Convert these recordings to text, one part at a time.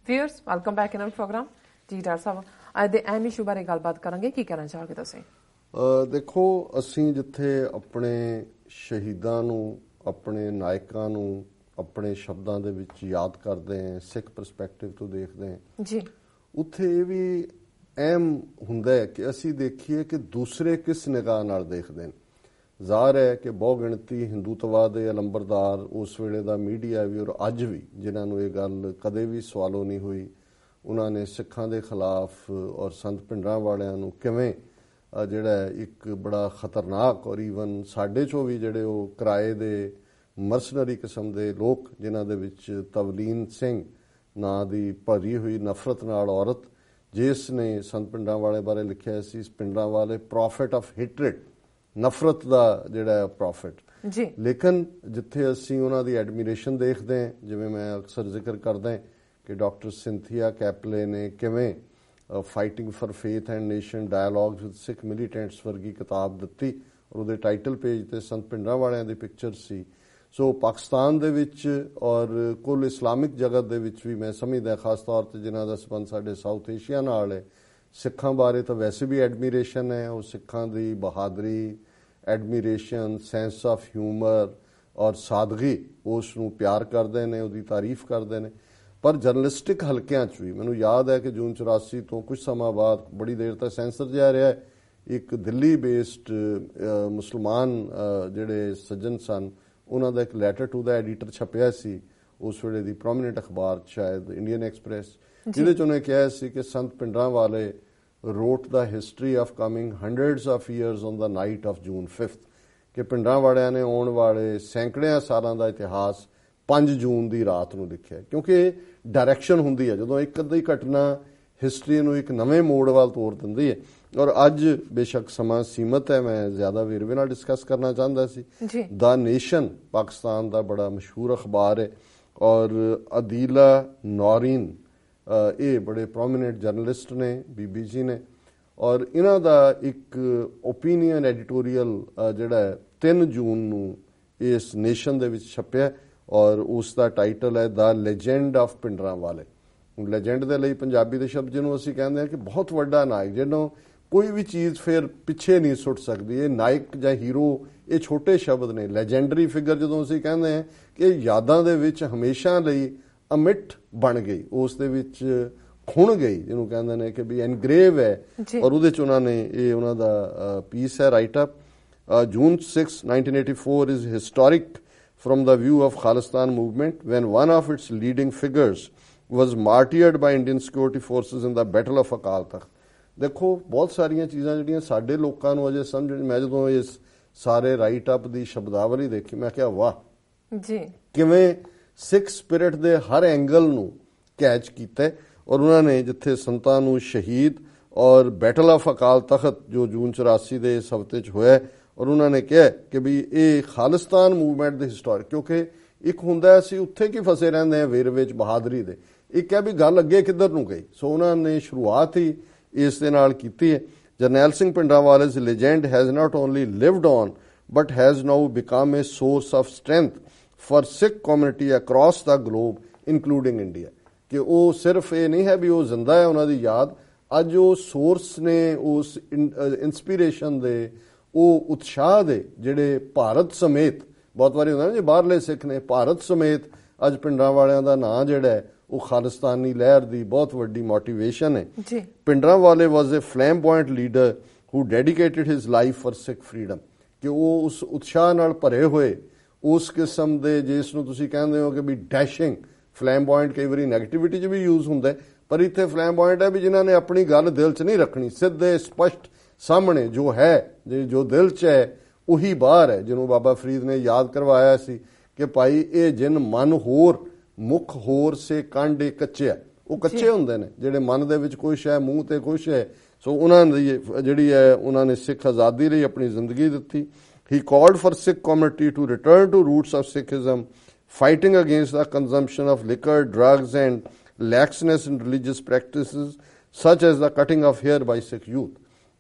Viewers welcome back in our programme जी। Doctor साहब ਅੱਜ ਦੇ ਅਹਿਮ ਇਸ਼ੂ ਬਾਰੇ ਗੱਲਬਾਤ ਕਰਾਂਗੇ, ਕੀ ਕਹਿਣਾ ਚਾਹੋਗੇ ਤੁਸੀਂ? ਦੇਖੋ, ਅਸੀਂ ਜਿੱਥੇ ਆਪਣੇ ਸ਼ਹੀਦਾਂ ਨੂੰ, ਆਪਣੇ ਨਾਇਕਾਂ ਨੂੰ ਆਪਣੇ ਸ਼ਬਦਾਂ ਦੇ ਵਿੱਚ ਯਾਦ ਕਰਦੇ ਹਾਂ, ਸਿੱਖ ਪਰਸਪੈਕਟਿਵ ਤੋਂ ਦੇਖਦੇ ਹਾਂ ਜੀ, ਉੱਥੇ ਇਹ ਵੀ ਅਹਿਮ ਹੁੰਦਾ ਹੈ ਕਿ ਅਸੀਂ ਦੇਖੀਏ ਕਿ ਦੂਸਰੇ ਕਿਸ ਨਿਗਾਹ ਨਾਲ ਦੇਖਦੇ ਨੇ। ਜ਼ਾਹਰ ਹੈ ਕਿ ਬਹੁ ਗਿਣਤੀ ਹਿੰਦੂਤਵਾ ਦੇ ਅਲੰਬਰਦਾਰ ਉਸ ਵੇਲੇ ਦਾ ਮੀਡੀਆ ਵੀ ਔਰ ਅੱਜ ਵੀ, ਜਿਨ੍ਹਾਂ ਨੂੰ ਇਹ ਗੱਲ ਕਦੇ ਵੀ ਸਵਾਲੋ ਨਹੀਂ ਹੋਈ, ਉਹਨਾਂ ਨੇ ਸਿੱਖਾਂ ਦੇ ਖਿਲਾਫ ਔਰ ਸੰਤ ਭਿੰਡਰਾਂਵਾਲਿਆਂ ਨੂੰ ਕਿਵੇਂ ਜਿਹੜਾ ਇੱਕ ਬੜਾ ਖਤਰਨਾਕ ਔਰ ਈਵਨ ਸਾਡੇ ਚੋਂ ਵੀ ਜਿਹੜੇ ਉਹ ਕਿਰਾਏ ਦੇ ਮਰਸਨਰੀ ਕਿਸਮ ਦੇ ਲੋਕ, ਜਿਨ੍ਹਾਂ ਦੇ ਵਿੱਚ ਤਵਲੀਨ ਸਿੰਘ ਨਾਂ ਦੀ ਭਰੀ ਹੋਈ ਨਫ਼ਰਤ ਨਾਲ ਔਰਤ, ਜਿਸ ਨੇ ਸੰਤ ਭਿੰਡਰਾਂਵਾਲੇ ਬਾਰੇ ਲਿਖਿਆ ਸੀ, ਭਿੰਡਰਾਂਵਾਲੇ ਪ੍ਰੋਫਿਟ ਆਫ ਹੈਟਰਡ, ਨਫ਼ਰਤ ਦਾ ਜਿਹੜਾ ਪ੍ਰੋਫਿਟ ਜੀ। ਲੇਕਿਨ ਜਿੱਥੇ ਅਸੀਂ ਉਹਨਾਂ ਦੀ ਐਡਮੀਰੇਸ਼ਨ ਦੇਖਦੇ ਹਾਂ, ਜਿਵੇਂ ਮੈਂ ਅਕਸਰ ਜ਼ਿਕਰ ਕਰਦਾ ਹਾਂ ਕਿ ਡਾਕਟਰ ਸਿੰਥੀਆ ਕੈਪਲੇ ਨੇ ਕਿਵੇਂ fighting for faith and nation dialogues with Sikh militants ਵਰਗੀ ਕਿਤਾਬ ਦਿੱਤੀ ਔਰ ਉਹਦੇ ਟਾਈਟਲ ਪੇਜ ਤੇ ਸੰਤ ਭਿੰਡਰਾਂਵਾਲਿਆਂ ਦੀ ਪਿਕਚਰ ਸੀ। ਸੋ ਪਾਕਿਸਤਾਨ ਦੇ ਵਿੱਚ ਔਰ ਕੁੱਲ ਇਸਲਾਮਿਕ ਜਗਤ ਦੇ ਵਿੱਚ ਵੀ ਮੈਂ ਸਮਝਦਾ, ਖਾਸ ਤੌਰ ਤੇ ਜਿਨ੍ਹਾਂ ਦਾ ਸੰਬੰਧ ਸਾਡੇ ਸਾਊਥ ਏਸ਼ੀਆ ਨਾਲ ਹੈ, ਸਿੱਖਾਂ ਬਾਰੇ ਤਾਂ ਵੈਸੇ ਵੀ ਐਡਮੀਰੇਸ਼ਨ ਹੈ। ਉਹ ਸਿੱਖਾਂ ਦੀ ਬਹਾਦਰੀ, ਐਡਮੀਰੇਸ਼ਨ, ਸੈਂਸ ਆਫ ਹਿਊਮਰ ਔਰ ਸਾਦਗੀ, ਉਸ ਨੂੰ ਪਿਆਰ ਕਰਦੇ ਨੇ, ਉਹਦੀ ਤਾਰੀਫ ਕਰਦੇ ਨੇ। ਪਰ ਜਰਨਲਿਸਟਿਕ ਹਲਕਿਆਂ 'ਚ ਵੀ ਮੈਨੂੰ ਯਾਦ ਹੈ ਕਿ ਜੂਨ 84 ਤੋਂ ਕੁਝ ਸਮਾਂ ਬਾਅਦ, ਬੜੀ ਦੇਰ ਤੱਕ ਸੈਂਸਰ ਜਿਹਾ ਰਿਹਾ, ਇੱਕ ਦਿੱਲੀ ਬੇਸਡ ਮੁਸਲਮਾਨ ਜਿਹੜੇ ਸੱਜਣ ਸਨ, ਉਹਨਾਂ ਦਾ ਇੱਕ ਲੈਟਰ ਟੂ ਦਾ ਐਡੀਟਰ ਛਪਿਆ ਸੀ ਉਸ ਵੇਲੇ ਦੀ ਪ੍ਰੋਮੀਨੈਂਟ ਅਖਬਾਰ, ਸ਼ਾਇਦ ਇੰਡੀਅਨ ਐਕਸਪ੍ਰੈਸ, ਜਿਹਦੇ 'ਚ ਉਹਨੇ ਕਿਹਾ ਸੀ ਕਿ ਸੰਤ Bhindranwale wrote the history of coming hundreds of years on the night of June 5th, ਕਿ ਭਿੰਡਰਾਂਵਾਲਿਆਂ ਨੇ ਆਉਣ ਵਾਲੇ ਸੈਂਕੜਿਆਂ ਸਾਲਾਂ ਦਾ ਇਤਿਹਾਸ 5 ਜੂਨ ਦੀ ਰਾਤ ਨੂੰ ਲਿਖਿਆ। ਕਿਉਂਕਿ ਡਾਇਰੈਕਸ਼ਨ ਹੁੰਦੀ ਹੈ ਜਦੋਂ ਇੱਕ ਅੱਧੀ ਘਟਨਾ ਹਿਸਟਰੀ ਨੂੰ ਇੱਕ ਨਵੇਂ ਮੋੜ ਵੱਲ ਤੋਰ ਦਿੰਦੀ ਹੈ। ਔਰ ਅੱਜ ਬੇਸ਼ੱਕ ਸਮਾਂ ਸੀਮਤ ਹੈ, ਮੈਂ ਜ਼ਿਆਦਾ ਵੇਰਵੇ ਨਾਲ ਡਿਸਕਸ ਕਰਨਾ ਚਾਹੁੰਦਾ ਸੀ। ਦਾ ਨੇਸ਼ਨ ਪਾਕਿਸਤਾਨ ਦਾ ਬੜਾ ਮਸ਼ਹੂਰ ਅਖਬਾਰ ਹੈ ਔਰ ਅਦੀਲਾ, ਨੌਰੀਨ, ਇਹ ਬੜੇ ਪ੍ਰੋਮੀਨੈਂਟ ਜਰਨਲਿਸਟ ਨੇ, BBC ਨੇ, ਔਰ ਇਹਨਾਂ ਦਾ ਇੱਕ ਓਪੀਨੀਅਨ ਐਡੀਟੋਰੀਅਲ ਜਿਹੜਾ 3 ਜੂਨ ਨੂੰ ਇਸ ਨੇਸ਼ਨ ਦੇ ਵਿੱਚ ਛਪਿਆ ਔਰ ਉਸ ਦਾ ਟਾਈਟਲ ਹੈ ਦਾ ਲੈਜੈਂਡ ਆਫ ਭਿੰਡਰਾਂਵਾਲੇ। ਲੈਜੈਂਡ ਦੇ ਲਈ ਪੰਜਾਬੀ ਦੇ ਸ਼ਬਦ ਜਿਹਨੂੰ ਅਸੀਂ ਕਹਿੰਦੇ ਹਾਂ ਕਿ ਬਹੁਤ ਵੱਡਾ ਨਾਇਕ, ਜਿਹਨੂੰ ਕੋਈ ਵੀ ਚੀਜ਼ ਫਿਰ ਪਿੱਛੇ ਨਹੀਂ ਸੁੱਟ ਸਕਦੀ। ਇਹ ਨਾਇਕ ਜਾਂ ਹੀਰੋ, ਇਹ ਛੋਟੇ ਸ਼ਬਦ ਨੇ। ਲੈਜੈਂਡਰੀ ਫਿਗਰ ਜਦੋਂ ਅਸੀਂ ਕਹਿੰਦੇ ਹਾਂ ਕਿ ਯਾਦਾਂ ਦੇ ਵਿੱਚ ਹਮੇਸ਼ਾ ਲਈ ਅਮਿਟ ਬਣ ਗਈ, ਉਸ ਦੇ ਵਿੱਚ ਖੁਣ ਗਈ, ਜਿਹਨੂੰ ਕਹਿੰਦੇ ਨੇ ਕਿ ਵੀ ਐਨਗ੍ਰੇਵ ਹੈ। ਔਰ ਉਹਦੇ 'ਚ ਉਹਨਾਂ ਨੇ ਇਹ ਉਹਨਾਂ ਦਾ ਪੀਸ ਹੈ, right up. June 6, 1984 is historic from the view of Khalistan movement when one of its leading figures was martyred by Indian security forces in the Battle of Akal Takht। ਦੇਖੋ, ਬਹੁਤ ਸਾਰੀਆਂ ਚੀਜ਼ਾਂ ਜਿਹੜੀਆਂ ਸਾਡੇ ਲੋਕਾਂ ਨੂੰ ਅਜੇ ਸਮਝ, ਮੈਂ ਜਦੋਂ ਇਸ ਸਾਰੇ ਰਾਈਟ ਅਪ ਦੀ ਸ਼ਬਦਾਵਲੀ ਦੇਖੀ, ਮੈਂ ਕਿਹਾ ਵਾਹ ਜੀ, ਕਿਵੇਂ ਸਿੱਖ ਸਪਿਰਿਟ ਦੇ ਹਰ ਐਂਗਲ ਨੂੰ ਕੈਚ ਕੀਤਾ। ਔਰ ਉਹਨਾਂ ਨੇ ਜਿੱਥੇ ਸੰਤਾਂ ਨੂੰ ਸ਼ਹੀਦ ਔਰ ਬੈਟਲ ਆਫ ਅਕਾਲ ਤਖਤ ਜੋ ਜੂਨ 84 ਦੇ ਇਸ ਹਫ਼ਤੇ 'ਚ ਹੋਇਆ, ਔਰ ਉਹਨਾਂ ਨੇ ਕਿਹਾ ਕਿ ਵੀ ਇਹ ਖਾਲਿਸਤਾਨ ਮੂਵਮੈਂਟ ਦੇ ਹਿਸਟੋਰਿਕ, ਕਿਉਂਕਿ ਇੱਕ ਹੁੰਦਾ ਅਸੀਂ ਉੱਥੇ ਕੀ ਫਸੇ ਰਹਿੰਦੇ ਹਾਂ ਵੇਰਵੇ 'ਚ ਬਹਾਦਰੀ ਦੇ, ਇੱਕ ਹੈ ਵੀ ਗੱਲ ਅੱਗੇ ਕਿੱਧਰ ਨੂੰ ਗਈ। ਸੋ ਉਹਨਾਂ ਨੇ ਸ਼ੁਰੂਆਤ ਹੀ ਇਸ ਦੇ ਨਾਲ ਕੀਤੀ ਹੈ। Jarnail Singh ਭਿੰਡਰਾਂਵਾਲੇ's legend has not only lived on but has now become a source of strength for Sikh community across the globe including India। ਕਿ ਉਹ ਸਿਰਫ ਇਹ ਨਹੀਂ ਹੈ ਵੀ ਉਹ ਜ਼ਿੰਦਾ ਹੈ, ਉਹਨਾਂ ਦੀ ਯਾਦ ਅੱਜ ਉਹ ਸੋਰਸ ਨੇ ਉਸ ਇੰਸਪੀਰੇਸ਼ਨ ਦੇ, ਉਹ ਉਤਸ਼ਾਹ ਦੇ, ਜਿਹੜੇ ਭਾਰਤ ਸਮੇਤ, ਬਹੁਤ ਵਾਰੀ ਹੁੰਦਾ ਨਾ ਜੇ ਬਾਹਰਲੇ ਸਿੱਖ ਨੇ, ਭਾਰਤ ਸਮੇਤ ਅੱਜ ਭਿੰਡਰਾਂਵਾਲਿਆਂ ਦਾ ਨਾਂ ਜਿਹੜਾ ਹੈ ਉਹ ਖਾਲਿਸਤਾਨੀ ਲਹਿਰ ਦੀ ਬਹੁਤ ਵੱਡੀ ਮੋਟੀਵੇਸ਼ਨ ਹੈ। Bhindranwale was a flamboyant leader who dedicated his life for Sikh freedom, ਕਿ ਉਹ ਉਸ ਉਤਸ਼ਾਹ ਨਾਲ ਭਰੇ ਹੋਏ, ਉਸ ਕਿਸਮ ਦੇ, ਜਿਸ ਨੂੰ ਤੁਸੀਂ ਕਹਿੰਦੇ ਹੋ ਕਿ ਵੀ ਡੈਸ਼ਿੰਗ, ਫਲੈਮਬੋਇੰਟ ਕਈ ਵਾਰੀ ਨੈਗੇਟਿਵਿਟੀ 'ਚ ਵੀ ਯੂਜ਼ ਹੁੰਦਾ, ਪਰ ਇੱਥੇ ਫਲੈਮਬੋਇੰਟ ਹੈ ਵੀ ਜਿਨ੍ਹਾਂ ਨੇ ਆਪਣੀ ਗੱਲ ਦਿਲ 'ਚ ਨਹੀਂ ਰੱਖਣੀ, ਸਿੱਧੇ ਸਪਸ਼ਟ ਸਾਹਮਣੇ ਜੋ ਹੈ, ਜੋ ਦਿਲ 'ਚ ਹੈ ਉਹੀ ਬਾਹਰ ਹੈ। ਜਿਹਨੂੰ ਬਾਬਾ ਫਰੀਦ ਨੇ ਯਾਦ ਕਰਵਾਇਆ ਸੀ ਕਿ ਭਾਈ ਇਹ ਜਿਨ ਮਨ ਹੋਰ ਮੁੱਖ ਹੋਰ ਸੇ ਕਾਂਡੇ ਕੱਚੇ, ਉਹ ਕੱਚੇ ਹੁੰਦੇ ਨੇ ਜਿਹੜੇ ਮਨ ਦੇ ਵਿੱਚ ਕੁਛ ਹੈ, ਮੂੰਹ ਤੇ ਕੁਛ ਹੈ। ਸੋ ਉਹਨਾਂ ਦੀ ਜਿਹੜੀ ਹੈ, ਉਹਨਾਂ ਨੇ ਸਿੱਖ ਆਜ਼ਾਦੀ ਲਈ ਆਪਣੀ ਜ਼ਿੰਦਗੀ ਦਿੱਤੀ। He called for Sikh community to return to roots of Sikhism, fighting against the consumption of liquor, drugs and laxness in religious practices such as the cutting of hair by Sikh youth।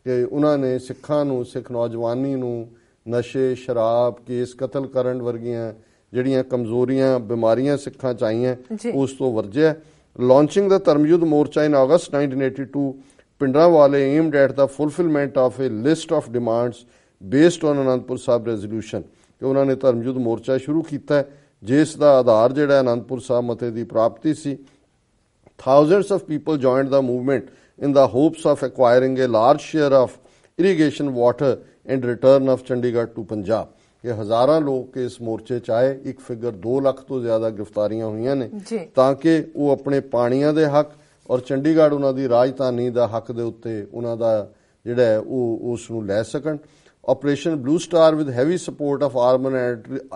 ਕਿ ਉਹਨਾਂ ਨੇ ਸਿੱਖਾਂ ਨੂੰ, ਸਿੱਖ ਨੌਜਵਾਨੀ ਨੂੰ ਨਸ਼ੇ, ਸ਼ਰਾਬ, ਕੇਸ ਕਤਲ ਕਰਨ ਵਰਗੀਆਂ ਜਿਹੜੀਆਂ ਕਮਜ਼ੋਰੀਆਂ, ਬਿਮਾਰੀਆਂ ਸਿੱਖਾਂ 'ਚ ਆਈਆਂ, ਉਸ ਤੋਂ ਵਰਜਿਆ। Launching the Dharmyudh Morcha in August 1982, Bhindranwale aimed at the fulfillment of a list of demands based on Anandpur Sahib resolution ਕਿ ਉਹਨਾਂ ਨੇ ਧਰਮਯੁੱਧ ਮੋਰਚਾ ਸ਼ੁਰੂ ਕੀਤਾ ਜਿਸ ਦਾ ਆਧਾਰ ਜਿਹੜਾ ਅਨੰਦਪੁਰ ਸਾਹਿਬ ਮਤੇ ਦੀ ਪ੍ਰਾਪਤੀ ਸੀ। Thousands of people joined the movement in the hopes of acquiring a large share of irrigation water and return of Chandigarh to Punjab। ਕਿ ਹਜ਼ਾਰਾਂ ਲੋਕ ਇਸ ਮੋਰਚੇ 'ਚ ਆਏ, ਇੱਕ ਫਿਗਰ 2 ਲੱਖ ਤੋਂ ਜ਼ਿਆਦਾ ਗ੍ਰਿਫਤਾਰੀਆਂ ਹੋਈਆਂ ਨੇ ਤਾਂ ਕਿ ਉਹ ਆਪਣੇ ਪਾਣੀਆਂ ਦੇ ਹੱਕ ਔਰ ਚੰਡੀਗੜ੍ਹ ਉਹਨਾਂ ਦੀ ਰਾਜਧਾਨੀ ਦਾ ਹੱਕ ਦੇ ਉੱਤੇ ਉਹਨਾਂ ਦਾ ਜਿਹੜਾ ਹੈ ਉਹ ਉਸ ਨੂੰ ਲੈ ਸਕਣ। Operation Blue Star with heavy support of armor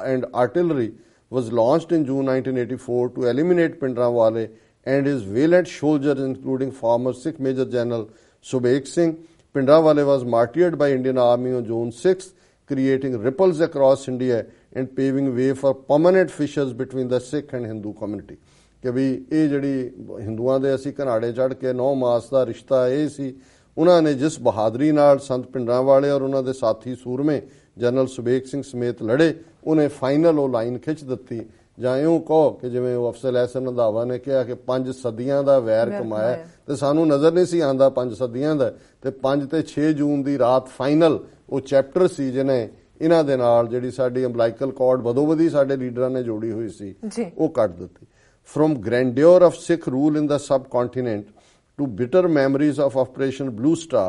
and artillery was launched in June 1984 to eliminate Bhindranwale and his valiant soldiers including former Sikh Major General Subhek Singh. Bhindranwale was martyred by Indian Army on June 6th, creating ripples across India and paving way for permanent fissures between the Sikh and Hindu community। ਕਿ ਵੀ ਇਹ ਜਿਹੜੀ ਹਿੰਦੂਆਂ ਦੇ ਅਸੀਂ ਘਨਾੜੇ ਚੜ੍ਹ ਕੇ 9 ਮਾਸ ਦਾ ਰਿਸ਼ਤਾ ਇਹ ਸੀ, ਉਹਨਾਂ ਨੇ ਜਿਸ ਬਹਾਦਰੀ ਨਾਲ ਸੰਤ ਭਿੰਡਰਾਂਵਾਲੇ ਔਰ ਉਹਨਾਂ ਦੇ ਸਾਥੀ ਸੂਰਮੇ ਜਨਰਲ ਸੁਬੇਕ ਸਿੰਘ ਸਮੇਤ ਲੜੇ, ਉਹਨੇ ਫਾਈਨਲ ਉਹ ਲਾਈਨ ਖਿੱਚ ਦਿੱਤੀ। ਜਾਂ ਇਉਂ ਕਹੋ ਕਿ ਜਿਵੇਂ ਉਹ ਅਫਸਰ ਐਸਨ ਰੰਧਾਵਾ ਨੇ ਕਿਹਾ ਕਿ 5 ਸਦੀਆਂ ਦਾ ਵੈਰ ਕਮਾਇਆ ਤੇ ਸਾਨੂੰ ਨਜ਼ਰ ਨਹੀਂ ਸੀ ਆਉਂਦਾ 5 ਸਦੀਆਂ ਦਾ, ਤੇ 5 ਤੇ 6 ਜੂਨ ਦੀ ਰਾਤ ਫਾਈਨਲ ਉਹ ਚੈਪਟਰ ਸੀ ਜਿਹਨੇ ਇਹਨਾਂ ਦੇ ਨਾਲ ਜਿਹੜੀ ਸਾਡੀ ਅੰਬਲਾਈਕਲ ਕਾਰਡ ਬਦੋਬਦੀ ਸਾਡੇ ਲੀਡਰਾਂ ਨੇ ਜੋੜੀ ਹੋਈ ਸੀ ਉਹ ਕੱਢ ਦਿੱਤੀ। From grandeur of Sikh rule in the subcontinent to bitter memories of Operation Blue Star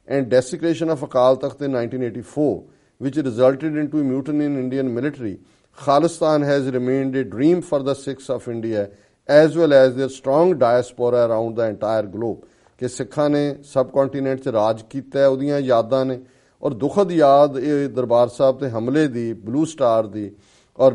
and desecration of Akal Takht in 1984, which resulted into a mutiny in Indian military, Khalistan has remained a dream for the Sikhs of India as well as their strong diaspora around the entire globe। ਕਿ ਸਿੱਖਾਂ ਨੇ ਸਬਕੌਂਟੀਨੈਂਟ 'ਚ ਰਾਜ ਕੀਤਾ, ਉਹਦੀਆਂ ਯਾਦਾਂ ਨੇ ਔਰ ਦੁਖਦ ਯਾਦ ਇਹ ਦਰਬਾਰ ਸਾਹਿਬ ਤੇ ਹਮਲੇ ਦੀ, ਬਲੂ ਸਟਾਰ ਦੀ ਔਰ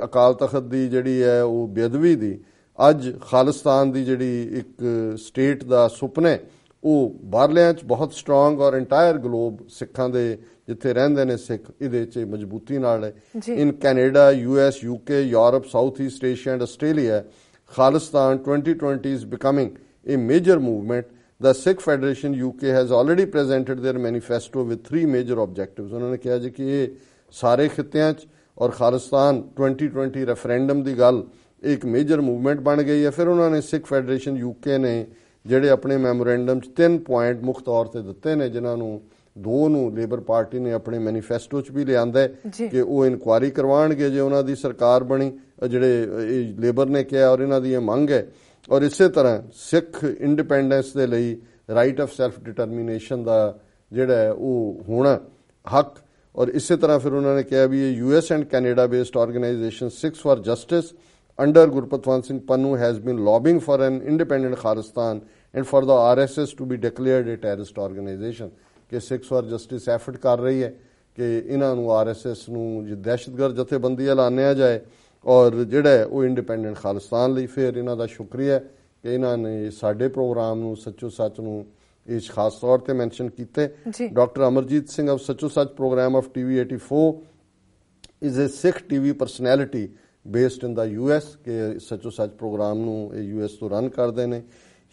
ਅਕਾਲ ਤਖਤ ਦੀ ਜਿਹੜੀ ਹੈ ਉਹ ਬੇਅਦਬੀ ਦੀ, ਅੱਜ ਖਾਲਿਸਤਾਨ ਦੀ ਜਿਹੜੀ ਇੱਕ ਸਟੇਟ ਦਾ ਸੁਪਨੇ ਉਹ ਬਾਹਰਲਿਆਂ 'ਚ ਬਹੁਤ ਸਟਰੋਂਗ ਔਰ ਇੰਟਾਇਰ ਗਲੋਬ ਸਿੱਖਾਂ ਦੇ ਜਿੱਥੇ ਰਹਿੰਦੇ ਨੇ ਸਿੱਖ ਇਹਦੇ 'ਚ ਮਜ਼ਬੂਤੀ ਨਾਲ ਹੈ। In Canada, US, UK, Europe, south East Asia and Australia, Khalistan 2020 is becoming a major movement। The Sikh Federation UK has already presented their manifesto with 3 major objectives। ਉਹਨਾਂ ਨੇ ਕਿਹਾ ਜੀ ਕਿ ਇਹ ਸਾਰੇ ਖਿੱਤਿਆਂ 'ਚ ਔਰ ਖਾਲਿਸਤਾਨ 2020 ਰੈਫਰੈਂਡਮ ਦੀ ਗੱਲ ਇੱਕ ਮੇਜਰ ਮੂਵਮੈਂਟ ਬਣ ਗਈ ਹੈ। ਫਿਰ ਉਹਨਾਂ ਨੇ ਸਿੱਖ ਫੈਡਰੇਸ਼ਨ UK ਨੇ ਜਿਹੜੇ ਆਪਣੇ ਮੈਮੋਰੈਂਡਮ 'ਚ 3 ਪੁਆਇੰਟ ਮੁੱਖ ਤੌਰ ਤੇ ਦਿੱਤੇ ਨੇ, ਜਿਨ੍ਹਾਂ ਨੂੰ 2 ਨੂੰ ਲੇਬਰ ਪਾਰਟੀ ਨੇ ਆਪਣੇ ਮੈਨੀਫੈਸਟੋ 'ਚ ਵੀ ਲਿਆਂਦਾ ਕਿ ਉਹ ਇਨਕੁਆਇਰੀ ਕਰਵਾਉਣਗੇ ਜੇ ਉਹਨਾਂ ਦੀ ਸਰਕਾਰ ਬਣੀ, ਜਿਹੜੇ ਲੇਬਰ ਨੇ ਕਿਹਾ ਔਰ ਇਹਨਾਂ ਦੀ ਇਹ ਮੰਗ ਹੈ। ਔਰ ਇਸੇ ਤਰ੍ਹਾਂ ਸਿੱਖ ਇੰਡੀਪੈਂਡੈਂਸ ਦੇ ਲਈ ਰਾਈਟ ਆਫ ਸੈਲਫ ਡਿਟਰਮੀਨੇਸ਼ਨ ਦਾ ਜਿਹੜਾ ਹੈ ਉਹ ਹੋਣਾ ਹੱਕ। ਔਰ ਇਸੇ ਤਰ੍ਹਾਂ ਫਿਰ ਉਹਨਾਂ ਨੇ ਕਿਹਾ ਵੀ ਇਹ US and Canada based organisation Sikhs for justice under Gurpatwant Singh Pannun has been lobbying for an independent Khalistan and for the RSS to be declared a terrorist organisation. ਕਿ ਸਿੱਖਸ ਫਾਰ ਜਸਟਿਸ ਐਫਰਟ ਕਰ ਰਹੀ ਹੈ ਕਿ ਇਹਨਾਂ ਨੂੰ RSS ਨੂੰ ਦਹਿਸ਼ਤਗਰਦ ਜਥੇਬੰਦੀ ਐਲਾਨਿਆ ਜਾਏ ਔਰ ਜਿਹੜਾ ਉਹ ਇੰਡੀਪੈਂਡੈਂਟ ਖਾਲਿਸਤਾਨ ਲਈ। ਫਿਰ ਇਹਨਾਂ ਦਾ ਸ਼ੁਕਰੀਆ ਕਿ ਇਹਨਾਂ ਨੇ ਸਾਡੇ ਪ੍ਰੋਗਰਾਮ ਨੂੰ ਸੱਚੋ ਸੱਚ ਨੂੰ ਇਸ ਖਾਸ ਤੌਰ ਤੇ ਮੈਂਸ਼ਨ ਕੀਤੇ। ਡਾਕਟਰ ਅਮਰਜੀਤ ਸਿੰਘ of ਸੱਚੋ ਸੱਚ programme of TV 84 is a Sikh TV personality based in the US ਕਿ ਸੱਚੋ ਸੱਚ ਪ੍ਰੋਗਰਾਮ ਨੂੰ ਇਹ US ਤੋਂ ਰਨ ਕਰਦੇ ਨੇ।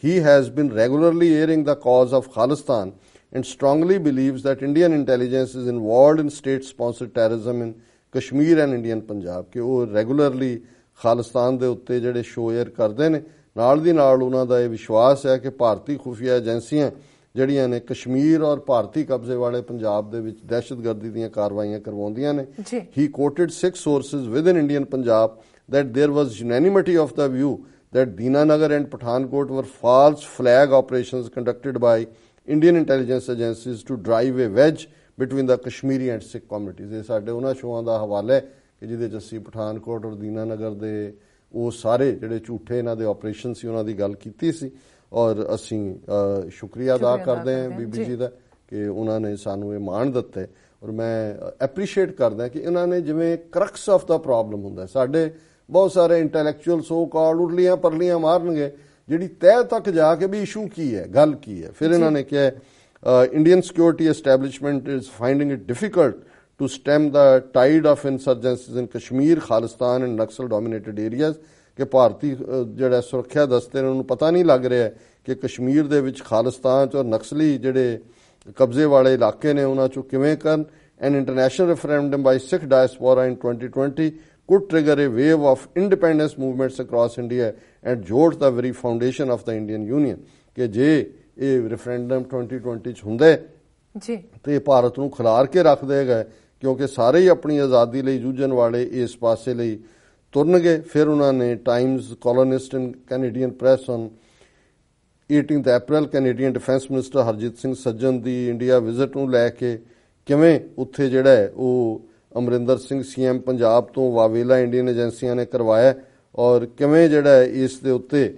He has been regularly airing the cause of Khalistan and strongly believes that Indian intelligence is involved in state-sponsored terrorism in Kashmir and Indian Punjab. ਕਿ ਉਹ regularly Khalistan ਦੇ ਉੱਤੇ ਜਿਹੜੇ ਸ਼ੋ ਏਅਰ ਕਰਦੇ ਨੇ। ਨਾਲ ਦੀ ਨਾਲ ਉਹਨਾਂ ਦਾ ਇਹ ਵਿਸ਼ਵਾਸ ਹੈ ਕਿ ਭਾਰਤੀ ਖੁਫੀਆ ਏਜੰਸੀਆਂ ਜਿਹੜੀਆਂ ਨੇ ਕਸ਼ਮੀਰ ਔਰ ਭਾਰਤੀ ਕਬਜ਼ੇ ਵਾਲੇ ਪੰਜਾਬ ਦੇ ਵਿੱਚ ਦਹਿਸ਼ਤਗਰਦੀ ਦੀਆਂ ਕਾਰਵਾਈਆਂ ਕਰਵਾਉਂਦੀਆਂ ਨੇ। He quoted 6 sources within Indian Punjab that there was unanimity of the view that Deenanagar and Pathankot were false flag operations conducted by Indian intelligence agencies to drive a wedge between the Kashmiri and Sikh communities। ਇਹ ਸਾਡੇ ਉਹਨਾਂ ਸ਼ੋਆਂ ਦਾ ਹਵਾਲਾ ਹੈ ਕਿ ਜਿਹਦੇ 'ਚ ਅਸੀਂ ਪਠਾਨਕੋਟ ਔਰ ਦੀਨਾਨਗਰ ਦੇ ਉਹ ਸਾਰੇ ਜਿਹੜੇ ਝੂਠੇ ਇਹਨਾਂ ਦੇ ਆਪਰੇਸ਼ਨ ਸੀ ਉਹਨਾਂ ਦੀ ਗੱਲ ਕੀਤੀ ਸੀ। ਔਰ ਅਸੀਂ ਸ਼ੁਕਰੀਆ ਅਦਾ ਕਰਦੇ ਹਾਂ ਬੀਬੀ ਜੀ ਦਾ ਕਿ ਉਹਨਾਂ ਨੇ ਸਾਨੂੰ ਇਹ ਮਾਣ ਦਿੱਤਾ। ਔਰ ਮੈਂ ਐਪਰੀਸ਼ੀਏਟ ਕਰਦਾ ਕਿ ਇਹਨਾਂ ਨੇ ਜਿਵੇਂ ਕਰਕਸ ਆਫ ਦਾ ਪ੍ਰੋਬਲਮ ਹੁੰਦਾ, ਸਾਡੇ ਬਹੁਤ ਸਾਰੇ ਇੰਟੈਲੈਕਚੁਅਲ ਸੋ ਕਾਲਡ ਉਰਲੀਆਂ ਪਰਲੀਆਂ ਮਾਰਨਗੇ ਜਿਹੜੀ ਤਹਿ ਤੱਕ ਜਾ ਕੇ ਵੀ ਇਸ਼ੂ ਕੀ ਹੈ, ਗੱਲ ਕੀ ਹੈ। ਫਿਰ ਇਹਨਾਂ ਨੇ ਕਿਹਾ Indian security establishment is finding it difficult to stem the tide of insurgencies in Kashmir, Khalistan and Naxal-dominated areas। ਕਿ ਭਾਰਤੀ ਜਿਹੜਾ ਸੁਰੱਖਿਆ ਦਸਤੇ ਨੇ ਉਹਨੂੰ ਪਤਾ ਨਹੀਂ ਲੱਗ ਰਿਹਾ ਕਿ ਕਸ਼ਮੀਰ ਦੇ ਵਿੱਚ ਖਾਲਿਸਤਾਨ 'ਚ ਔਰ ਨਕਸਲੀ ਜਿਹੜੇ ਕਬਜ਼ੇ ਵਾਲੇ ਇਲਾਕੇ ਨੇ ਉਹਨਾਂ 'ਚੋਂ ਕਿਵੇਂ ਕਰਨ। An international referendum by Sikh diaspora in 2020 could trigger a wave of independence movements across India and jolt the very foundation of the Indian Union. कि जे ये referendum 2020 ਚ ਹੁੰਦਾ ਜੀ ਤੇ ਭਾਰਤ ਨੂੰ ਖਿਲਾਰ ਕੇ ਰੱਖ ਦੇਗਾ, ਕਿਉਂਕਿ ਸਾਰੇ ਹੀ ਆਪਣੀ ਆਜ਼ਾਦੀ ਲਈ ਜੂਝਣ ਵਾਲੇ ਇਸ ਪਾਸੇ ਲਈ ਤੁਰਨਗੇ। ਫਿਰ ਉਹਨਾਂ ਨੇ Times, Colonist and Canadian Press on 18 April Canadian defence minister Harjit Singh Sajjan ਦੀ ਇੰਡੀਆ ਵਿਜ਼ਿਟ ਨੂੰ ਲੈ ਕੇ ਕਿਵੇਂ ਉੱਥੇ ਜਿਹੜਾ ਹੈ ਉਹ ਅਮਰਿੰਦਰ ਸਿੰਘ CM ਪੰਜਾਬ ਤੋਂ ਵਾਵੇਲਾ ਇੰਡੀਅਨ ਏਜੰਸੀਆਂ ਨੇ ਕਰਵਾਇਆ, ਔਰ ਕਿਵੇਂ ਜਿਹੜਾ ਹੈ ਇਸ ਦੇ ਉੱਤੇ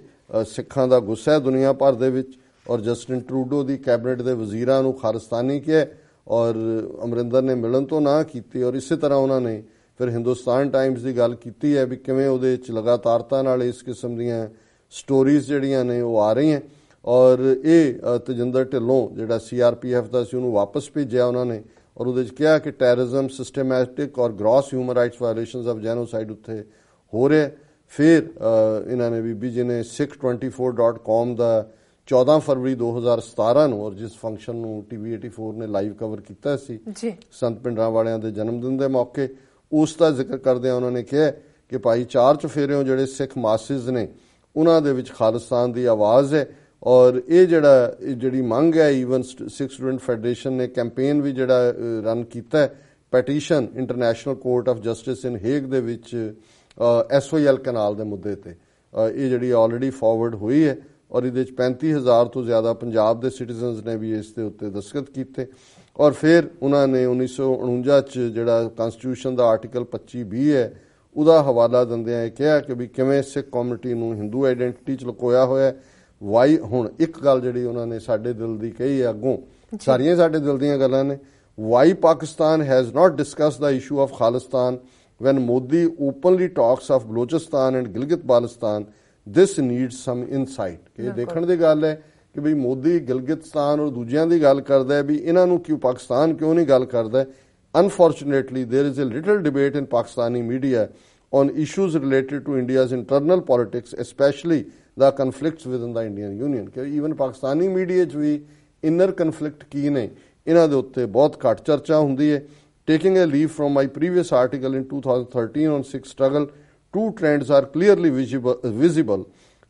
ਸਿੱਖਾਂ ਦਾ ਗੁੱਸਾ ਹੈ ਦੁਨੀਆ ਭਰ ਦੇ ਵਿੱਚ, ਔਰ ਜਸਟਿਨ ਟਰੂਡੋ ਦੀ ਕੈਬਨਿਟ ਦੇ ਵਜ਼ੀਰਾਂ ਨੂੰ ਖਾਲਿਸਤਾਨੀ ਕਿਹਾ ਔਰ ਅਮਰਿੰਦਰ ਨੇ ਮਿਲਣ ਤੋਂ ਨਾ ਕੀਤੀ। ਔਰ ਇਸੇ ਤਰ੍ਹਾਂ ਉਹਨਾਂ ਨੇ ਫਿਰ ਹਿੰਦੁਸਤਾਨ ਟਾਈਮਜ਼ ਦੀ ਗੱਲ ਕੀਤੀ ਹੈ ਵੀ ਕਿਵੇਂ ਉਹਦੇ ਵਿੱਚ ਲਗਾਤਾਰਤਾ ਨਾਲ ਇਸ ਕਿਸਮ ਦੀਆਂ ਸਟੋਰੀਜ਼ ਜਿਹੜੀਆਂ ਨੇ ਉਹ ਆ ਰਹੀਆਂ। ਔਰ ਇਹ ਤਜਿੰਦਰ ਢਿੱਲੋਂ ਜਿਹੜਾ CRPF ਦਾ ਸੀ ਉਹਨੂੰ ਵਾਪਸ ਭੇਜਿਆ ਉਹਨਾਂ ਨੇ, ਔਰ ਉਹਦੇ 'ਚ ਕਿਹਾ ਕਿ terrorism, systematic or gross human rights violations of genocide ਉੱਥੇ ਹੋ ਰਿਹਾ। ਫਿਰ ਇਹਨਾਂ ਨੇ ਬੀਬੀ ਜੀ ਨੇ Sikh24.com ਦਾ 14 ਫਰਵਰੀ 2017 ਨੂੰ, ਔਰ ਜਿਸ ਫੰਕਸ਼ਨ ਨੂੰ TV 84 ਨੇ ਲਾਈਵ ਕਵਰ ਕੀਤਾ ਸੀ ਸੰਤ ਭਿੰਡਰਾਂਵਾਲਿਆਂ ਦੇ ਜਨਮ ਦਿਨ ਦੇ ਮੌਕੇ, ਉਸ ਦਾ ਜ਼ਿਕਰ ਕਰਦਿਆਂ ਉਹਨਾਂ ਨੇ ਕਿਹਾ ਕਿ ਭਾਈ 4 ਚੁਫੇਰਿਓਂ ਜਿਹੜੇ ਸਿੱਖ ਮਾਸਿਸ ਨੇ ਉਹਨਾਂ ਦੇ ਵਿੱਚ ਖਾਲਿਸਤਾਨ ਦੀ ਆਵਾਜ਼ ਹੈ। ਔਰ ਇਹ ਜਿਹੜੀ ਮੰਗ ਹੈ, ਈਵਨ ਸਿੱਖ ਸਟੂਡੈਂਟ ਫੈਡਰੇਸ਼ਨ ਨੇ ਕੈਂਪੇਨ ਵੀ ਜਿਹੜਾ ਰਨ ਕੀਤਾ ਹੈ, ਪੈਟੀਸ਼ਨ ਇੰਟਰਨੈਸ਼ਨਲ ਕੋਰਟ ਆਫ ਜਸਟਿਸ ਇਨ ਹੇਗ ਦੇ ਵਿੱਚ SOL ਕਨਾਲ ਦੇ ਮੁੱਦੇ ਤੇ, ਇਹ ਜਿਹੜੀ ਆਲਰੇਡੀ ਫਾਰਵਰਡ ਹੋਈ ਹੈ, ਔਰ ਇਹਦੇ 'ਚ 35,000 ਤੋਂ ਜ਼ਿਆਦਾ ਪੰਜਾਬ ਦੇ ਸਿਟੀਜ਼ਨਸ ਨੇ ਵੀ ਇਸ ਦੇ ਉੱਤੇ ਦਸਤਖਤ ਕੀਤੇ। ਔਰ ਫਿਰ ਉਹਨਾਂ ਨੇ 1949 'ਚ ਜਿਹੜਾ ਕਨਸਟੀਟਿਊਸ਼ਨ ਦਾ ਆਰਟੀਕਲ 25B ਹੈ ਉਹਦਾ ਹਵਾਲਾ ਦਿੰਦਿਆਂ ਇਹ ਕਿਹਾ ਕਿ ਵੀ ਕਿਵੇਂ ਸਿੱਖ ਕਮਿਊਨਿਟੀ ਨੂੰ ਹਿੰਦੂ ਆਈਡੈਂਟਿਟੀ 'ਚ ਲੁਕੋਇਆ ਹੋਇਆ। ਵਾਈ ਹੁਣ ਇੱਕ ਗੱਲ ਜਿਹੜੀ ਉਹਨਾਂ ਨੇ ਸਾਡੇ ਦਿਲ ਦੀ ਕਹੀ ਹੈ, ਅੱਗੋਂ ਸਾਰੀਆਂ ਸਾਡੇ ਦਿਲ ਦੀਆਂ ਗੱਲਾਂ ਨੇ, why Pakistan has not discuss the issue of Khalistan when Modi openly talks of Balochistan and Gilgit-Baltistan, this needs some insight। ਕਿ ਦੇਖਣ ਦੀ ਗੱਲ ਹੈ ਕਿ ਵੀ ਮੋਦੀ ਗਿਲਗਿਤਸਤਾਨ ਔਰ ਦੂਜਿਆਂ ਦੀ ਗੱਲ ਕਰਦਾ ਹੈ, ਵੀ ਇਹਨਾਂ ਨੂੰ ਕਿਉਂ ਪਾਕਿਸਤਾਨ ਕਿਉਂ ਨਹੀਂ ਗੱਲ ਕਰਦਾ। Unfortunately, there is a little debate in Pakistani media on issues related to India's internal politics, especially the conflicts within the Indian Union। ਕਿ ਈਵਨ ਪਾਕਿਸਤਾਨੀ ਮੀਡੀਆ 'ਚ ਵੀ ਇਨਰ ਕਨਫਲਿਕਟ ਕੀ ਨੇ ਇਹਨਾਂ ਦੇ ਉੱਤੇ ਬਹੁਤ ਘੱਟ ਚਰਚਾ ਹੁੰਦੀ ਹੈ। Taking a leaf from my previous article in 2013 on Sikh struggle, two trends are clearly visible.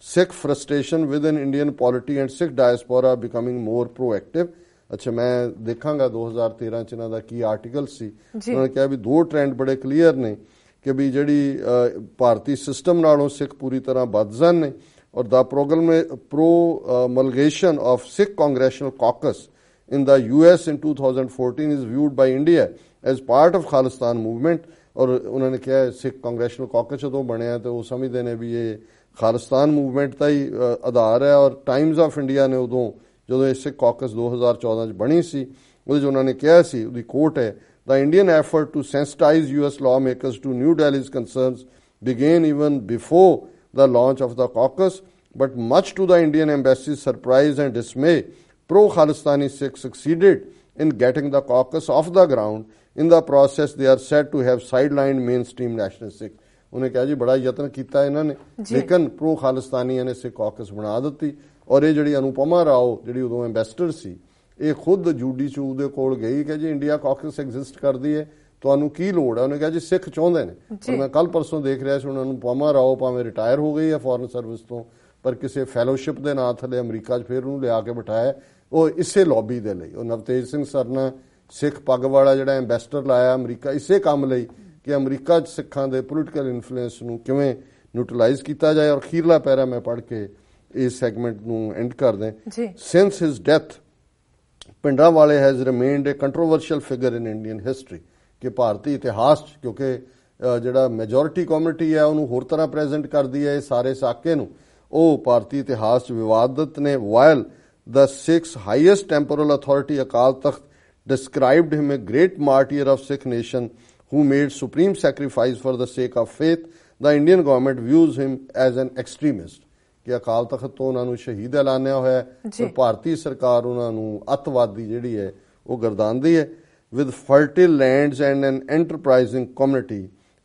Sikh frustration within Indian polity and Sikh diaspora becoming more proactive। ਅੱਛਾ, ਮੈਂ ਦੇਖਾਂਗਾ 2013 ਚ ਇਹਨਾਂ ਦਾ ਕੀ ਆਰਟੀਕਲ ਸੀ। ਉਹਨਾਂ ਨੇ ਕਿਹਾ ਵੀ ਦੋ ਟ੍ਰੈਂਡ ਬੜੇ ਕਲੀਅਰ ਨੇ ਕਿ ਵੀ ਜਿਹੜੀ ਭਾਰਤੀ ਸਿਸਟਮ ਨਾਲੋਂ ਸਿੱਖ ਪੂਰੀ ਤਰ੍ਹਾਂ ਬਦਜ਼ਨ ਨੇ, ਔਰ ਦਾ promulgation of Sikh Congressional Caucus in the US in 2014 is viewed by India as part of Khalistan movement। ਔਰ ਉਹਨਾਂ ਨੇ ਕਿਹਾ ਸਿੱਖ ਕਾਂਗਰੈਸ਼ਨਲ ਕਾਕਸ ਜਦੋਂ ਬਣਿਆ ਤੇ ਉਹ ਸਮਝਦੇ ਨੇ ਵੀ ਇਹ ਖਾਲਿਸਤਾਨ ਮੂਵਮੈਂਟ ਦਾ ਹੀ ਆਧਾਰ ਹੈ। ਔਰ ਟਾਈਮਜ਼ ਆਫ ਇੰਡੀਆ ਨੇ ਉਦੋਂ ਜਦੋਂ ਇਹ ਸਿੱਖ ਕਾਕਸ 2014 'ਚ ਬਣੀ ਸੀ ਉਹਦੇ 'ਚ ਉਹਨਾਂ ਨੇ ਕਿਹਾ ਸੀ, ਉਹਦੀ ਕੋਟ ਹੈ, The Indian effort to sensitize US lawmakers to New Delhi's concerns began even before the launch of the caucus, but much to the Indian embassy's surprise and dismay, pro-Khalistani Sikhs succeeded in getting the caucus off the ground। In the process, they are said to have sidelined mainstream national Sikhs। ਉਹਨੇ ਕਿਹਾ ਜੀ ਬੜਾ ਯਤਨ ਕੀਤਾ ਇਹਨਾਂ ਨੇ, ਲੇਕਿਨ pro ਖਾਲਿਸਤਾਨੀਆਂ ਨੇ ਸਿੱਖ ਕਾਕਸ ਬਣਾ ਦਿੱਤੀ। ਔਰ ਇਹ ਜਿਹੜੀ ਅਨੁਪਮਾ ਰਾਓ ਜਿਹੜੀ ਉਦੋਂ ਐਂਬੈਸਡਰ ਸੀ, ਇਹ ਖੁਦ ਜੂਡੀਸ਼ੂ ਦੇ ਕੋਲ ਗਈ ਕਿ ਜੀ ਇੰਡੀਆ ਕਾਕਸ ਐਗਜ਼ਿਸਟ ਕਰਦੀ ਹੈ, ਤੁਹਾਨੂੰ ਕੀ ਲੋੜ ਹੈ। ਉਹਨੇ ਕਿਹਾ ਜੀ ਸਿੱਖ ਚਾਹੁੰਦੇ ਨੇ। ਔਰ ਮੈਂ ਕੱਲ ਪਰਸੋਂ ਦੇਖ ਰਿਹਾ ਸੀ, ਉਹਨਾਂ ਨੂੰ ਅਨੁਪਮਾ ਰਾਓ ਭਾਵੇਂ ਰਿਟਾਇਰ ਹੋ ਗਈ ਹੈ ਫੋਰਨ ਸਰਵਿਸ ਤੋਂ, ਪਰ ਕਿਸੇ ਫੈਲੋਸ਼ਿਪ ਦੇ ਨਾਂ ਥੱਲੇ ਅਮਰੀਕਾ 'ਚ ਫਿਰ ਉਹਨੂੰ ਲਿਆ ਕੇ ਬਿਠਾਇਆ, ਉਹ ਇਸੇ ਲੌਬੀ ਦੇ ਲਈ। ਉਹ ਨਵਤੇਜ ਸਿੰਘ ਸਰਨਾ ਸਿੱਖ ਪੱਗ ਵਾਲਾ ਜਿਹੜਾ ਐਂਬੈਸਡਰ ਲਾਇਆ ਅਮਰੀਕਾ, ਇਸੇ ਕੰਮ ਲਈ ਕਿ ਅਮਰੀਕਾ 'ਚ ਸਿੱਖਾਂ ਦੇ ਪੋਲੀਟੀਕਲ ਇਨਫਲੂਐਂਸ ਨੂੰ ਕਿਵੇਂ ਨਿਊਟਰਲਾਈਜ਼ ਕੀਤਾ ਜਾਏ। ਔਰ ਅਖੀਰਲਾ ਪੈਰਾ ਮੈਂ ਪੜ੍ਹ ਕੇ ਇਸ ਸੈਗਮੈਂਟ ਨੂੰ ਐਂਡ ਕਰਦੇ। Since his death Bhindranwale has remained a controversial figure in Indian history. ਕਿ ਭਾਰਤੀ ਇਤਿਹਾਸ 'ਚ, ਕਿਉਂਕਿ ਜਿਹੜਾ ਮੈਜੋਰਿਟੀ ਕਮਿਊਨਿਟੀ ਹੈ ਉਹਨੂੰ ਹੋਰ ਤਰ੍ਹਾਂ ਪ੍ਰੈਜ਼ੈਂਟ ਕਰਦੀ ਹੈ ਇਹ ਸਾਰੇ ਸਾਕੇ ਨੂੰ, ਉਹ ਭਾਰਤੀ ਇਤਿਹਾਸ 'ਚ ਵਿਵਾਦਤ ਨੇ। While the Sikhs' highest temporal authority, Akal Takht, described him a great martyr of Sikh nation who made supreme sacrifice for the sake of faith, the Indian government views him as an extremist। ਕਿ ਅਕਾਲ ਤਖਤ ਤੋਂ ਉਹਨਾਂ ਨੂੰ ਸ਼ਹੀਦ ਐਲਾਨਿਆ ਹੋਇਆ ਹੈ, ਪਰ ਭਾਰਤੀ ਸਰਕਾਰ ਉਹਨਾਂ ਨੂੰ ਅੱਤਵਾਦੀ ਜਿਹੜੀ ਹੈ ਉਹ ਗਰਦਾਨਦੀ ਹੈ। With fertile lands and an enterprising community,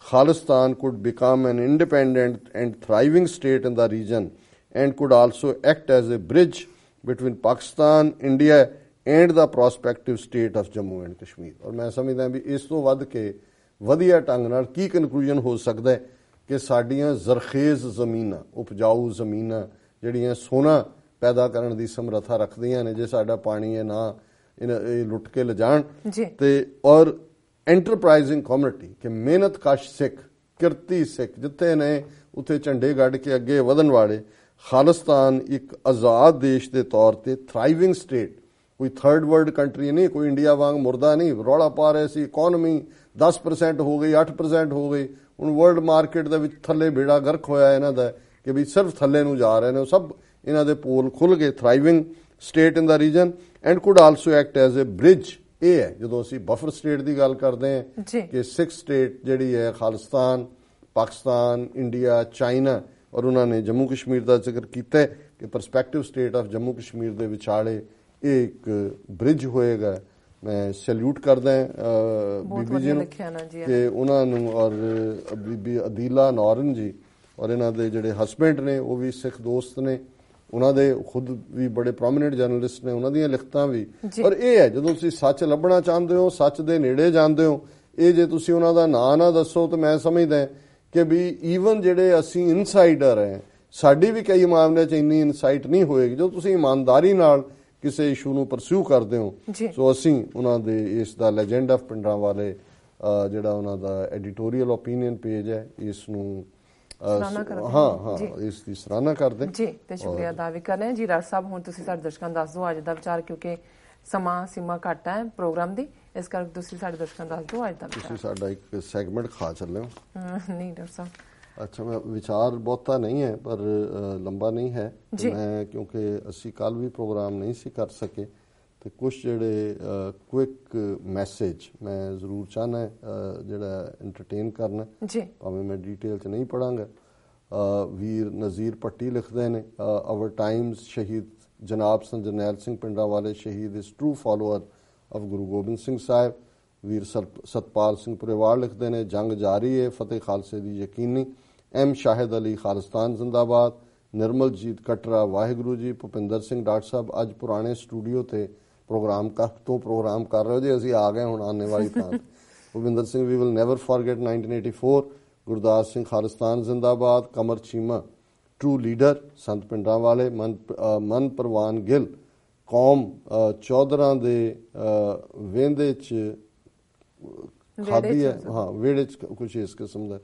Khalistan could become an independent and thriving state in the region and could also act as a bridge between Pakistan, India and the prospective state of Jammu and Kashmir। ਔਰ ਮੈਂ ਸਮਝਦਾ ਵੀ ਇਸ ਤੋਂ ਵੱਧ ਕੇ ਵਧੀਆ ਢੰਗ ਨਾਲ ਕੀ conclusion ਹੋ ਸਕਦਾ ਹੈ ਕਿ ਸਾਡੀਆਂ ਜ਼ਰਖੇਜ਼ ਜ਼ਮੀਨਾਂ, ਉਪਜਾਊ ਜ਼ਮੀਨਾਂ ਜਿਹੜੀਆਂ ਸੋਨਾ ਪੈਦਾ ਕਰਨ ਦੀ ਸਮਰੱਥਾ ਰੱਖਦੀਆਂ ਨੇ, ਜੇ ਸਾਡਾ ਪਾਣੀ ਹੈ ਨਾ ਇਹ ਲੁੱਟ ਕੇ ਲਿਜਾਣ, ਤੇ ਔਰ ਐਂਟਰਪ੍ਰਾਈਜ਼ਿੰਗ ਕਮਿਊਨਿਟੀ ਕਿ ਮਿਹਨਤਕਸ਼ ਸਿੱਖ, ਕਿਰਤੀ ਸਿੱਖ ਜਿੱਥੇ ਨੇ ਉੱਥੇ ਝੰਡੇ ਗੱਡ ਕੇ ਅੱਗੇ ਵਧਣ ਵਾਲੇ, ਖਾਲਿਸਤਾਨ ਇੱਕ ਆਜ਼ਾਦ ਦੇਸ਼ ਦੇ ਤੌਰ ਤੇ ਥਰਾਈਵਿੰਗ ਸਟੇਟ, ਕੋਈ ਥਰਡ ਵਰਲਡ ਕੰਟਰੀ ਨਹੀਂ, ਕੋਈ ਇੰਡੀਆ ਵਾਂਗ ਮੁਰਦਾ ਨਹੀਂ। ਰੌਲਾ ਪਾ ਰਹੇ ਸੀ ਇਕੋਨਮੀ 10% ਹੋ ਗਈ, 8% ਹੋ ਗਈ, ਹੁਣ ਵਰਲਡ ਮਾਰਕੀਟ ਦੇ ਵਿੱਚ ਥੱਲੇ ਬੇੜਾ ਗਰਕ ਹੋਇਆ ਇਹਨਾਂ ਦਾ ਕਿ ਵੀ ਸਿਰਫ ਥੱਲੇ ਨੂੰ ਜਾ ਰਹੇ ਨੇ। ਉਹ ਸਭ ਇਹਨਾਂ ਦੇ ਪੋਲ ਖੁੱਲ ਗਏ। Thriving state in the region and could also act as a bridge. ਇਹ ਹੈ ਜਦੋਂ ਅਸੀਂ ਬਫਰ ਸਟੇਟ ਦੀ ਗੱਲ ਕਰਦੇ ਹਾਂ ਕਿ 6 ਸਟੇਟ ਜਿਹੜੀ ਹੈ ਖਾਲਿਸਤਾਨ, ਪਾਕਿਸਤਾਨ, ਇੰਡੀਆ, ਚਾਈਨਾ, ਔਰ ਉਹਨਾਂ ਨੇ ਜੰਮੂ ਕਸ਼ਮੀਰ ਦਾ ਜ਼ਿਕਰ ਕੀਤਾ ਕਿ perspective state of Jammu Kashmir ਦੇ ਵਿਚਾਲੇ ਇਹ ਇੱਕ ਬ੍ਰਿਜ ਹੋਏਗਾ। ਮੈਂ ਸੈਲੂਟ ਕਰਦਾ ਬੀਬੀ ਜੀ ਨੂੰ ਕਿ ਉਹਨਾਂ ਨੂੰ, ਔਰ ਬੀਬੀ ਅਦੀਲਾ ਨੌਰਨ ਜੀ ਔਰ ਇਹਨਾਂ ਦੇ ਜਿਹੜੇ ਹਸਬੈਂਡ ਨੇ ਉਹ ਵੀ ਸਿੱਖ ਦੋਸਤ ਨੇ, ਉਹਨਾਂ ਦੇ ਖੁਦ ਵੀ ਬੜੇ ਪ੍ਰੋਮੀਨੈਂਟ ਜਰਨਲਿਸਟ ਨੇ, ਉਹਨਾਂ ਦੀਆਂ ਲਿਖਤਾਂ ਵੀ। ਔਰ ਇਹ ਹੈ ਜਦੋਂ ਤੁਸੀਂ ਸੱਚ ਲੱਭਣਾ ਚਾਹੁੰਦੇ ਹੋ, ਸੱਚ ਦੇ ਨੇੜੇ ਜਾਂਦੇ ਹੋ, ਇਹ ਜੇ ਤੁਸੀਂ ਉਹਨਾਂ ਦਾ ਨਾਂ ਨਾ ਦੱਸੋ ਤਾਂ ਮੈਂ ਸਮਝਦਾ ਕਿ ਵੀ ਈਵਨ ਜਿਹੜੇ ਅਸੀਂ ਇਨਸਾਈਡਰ ਹੈ, ਸਾਡੀ ਵੀ ਕਈ ਮਾਮਲਿਆਂ 'ਚ ਇੰਨੀ ਇਨਸਾਈਟ ਨਹੀਂ ਹੋਏਗੀ। ਜਦੋਂ ਤੁਸੀਂ ਇਮਾਨਦਾਰੀ ਨਾਲ ਕਿਸੇ ਇਸ਼ੂ ਨੂੰ ਪਰਸਿਊ ਕਰਦੇ ਹੋ, ਸੋ ਅਸੀਂ ਉਹਨਾਂ ਦੇ ਇਸ ਦਾ ਲੈਜੈਂਡ ਆਫ ਭਿੰਡਰਾਂਵਾਲੇ ਜਿਹੜਾ ਉਹਨਾਂ ਦਾ ਐਡੀਟੋਰੀਅਲ ਓਪੀਨੀਅਨ ਪੇਜ ਹੈ, ਇਸ ਨੂੰ ਇਸ ਦੀ ਸਰਾਹਨਾ ਕਰਦੇ ਜੀ ਤੇ ਸ਼ੁਕਰੀਆ ਅਦਾ ਵੀ ਕਰਨੇ ਜੀ। ਡਾਕਟਰ ਸਾਹਿਬ ਹੁਣ ਤੁਸੀਂ ਸਾਡੇ ਦਰਸ਼ਕਾਂ ਨੂੰ ਦੱਸ ਦਿਓ ਅੱਜ ਦਾ ਵਿਚਾਰ, ਕਿਉਂਕਿ ਸਮਾਂ ਸੀਮਾ ਘੱਟ ਹੈ ਪ੍ਰੋਗਰਾਮ ਦੀ, ਇਸ ਕਰਕੇ ਤੁਸੀਂ ਸਾਡੇ ਦਰਸ਼ਕਾਂ ਨੂੰ ਦੱਸ ਦਿਓ ਅੱਜ ਦਾ ਵਿਚਾਰ। ਤੁਸੀਂ ਸਾਡਾ ਇੱਕ ਸੈਗਮੈਂਟ ਖਾ ਚੱਲੇ ਹੋ। ਨਹੀਂ ਡਾਕਟਰ ਸਾਹਿਬ, ਅੱਛਾ, ਮੈਂ ਵਿਚਾਰ ਬਹੁਤਾ ਨਹੀਂ ਹੈ ਪਰ ਲੰਬਾ ਨਹੀਂ ਹੈ। ਮੈਂ ਕਿਉਂਕਿ ਅਸੀਂ ਕੱਲ ਵੀ ਪ੍ਰੋਗਰਾਮ ਨਹੀਂ ਸੀ ਕਰ ਸਕੇ ਤੇ ਕੁਝ ਜਿਹੜੇ ਕੁਇਕ ਮੈਸੇਜ ਮੈਂ ਜ਼ਰੂਰ ਚਾਹਨਾ ਜਿਹੜਾ ਐਂਟਰਟੇਨ ਕਰਨਾ, ਭਾਵੇਂ ਮੈਂ ਡਿਟੇਲ 'ਚ ਨਹੀਂ ਪੜਾਂਗਾ। ਵੀਰ ਨਜ਼ੀਰ ਪੱਟੀ ਲਿਖਦੇ ਨੇ, ਆਵਰ ਟਾਈਮਸ ਸ਼ਹੀਦ ਜਨਾਬ ਸੰਤ ਜਰਨੈਲ ਸਿੰਘ ਭਿੰਡਰਾਂਵਾਲੇ ਸ਼ਹੀਦ is true follower of Guru Gobind Singh Sahib. ਵੀਰ ਸਤਪਾਲ ਸਿੰਘ ਪੁਰੇਵਾਲ ਲਿਖਦੇ ਨੇ, ਜੰਗ ਜਾਰੀ ਹੈ, ਫਤਿਹ ਖਾਲਸੇ ਦੀ ਯਕੀਨੀ। ਐਮ ਸ਼ਾਹਿਦ ਅਲੀ ਖਾਲਿਸਤਾਨ ਜ਼ਿੰਦਾਬਾਦ। ਨਿਰਮਲਜੀਤ ਕਟਰਾ ਵਾਹਿਗੁਰੂ ਜੀ। ਭੁਪਿੰਦਰ ਸਿੰਘ ਡਾਕਟਰ ਸਾਹਿਬ ਅੱਜ ਪੁਰਾਣੇ ਸਟੂਡੀਓ ਤੇ ਪ੍ਰੋਗਰਾਮ ਕਰ ਰਹੇ ਹੋ ਜੀ, ਅਸੀਂ ਆ ਗਏ ਹੁਣ ਆਨੇ ਵਾਲੀ ਥਾਂ। Bhupinder Singh we will never forget 1984। Gurdas Singh Khalistan ਜ਼ਿੰਦਾਬਾਦ। ਕਮਰ ਚੀਮਾ ਟਰੂ ਲੀਡਰ ਸੰਤ ਭਿੰਡਰਾਂਵਾਲੇ। ਮਨ ਪ੍ਰਵਾਨ ਗਿੱਲ ਕੌਮ ਚੌਧਰਾਂ ਦੇ ਵੇਂਦੇ 'ਚ ਖਾਦੀ ਹੈ, ਵਿਹੜੇ 'ਚ ਕੁਛ ਇਸ ਕਿਸਮ ਦਾ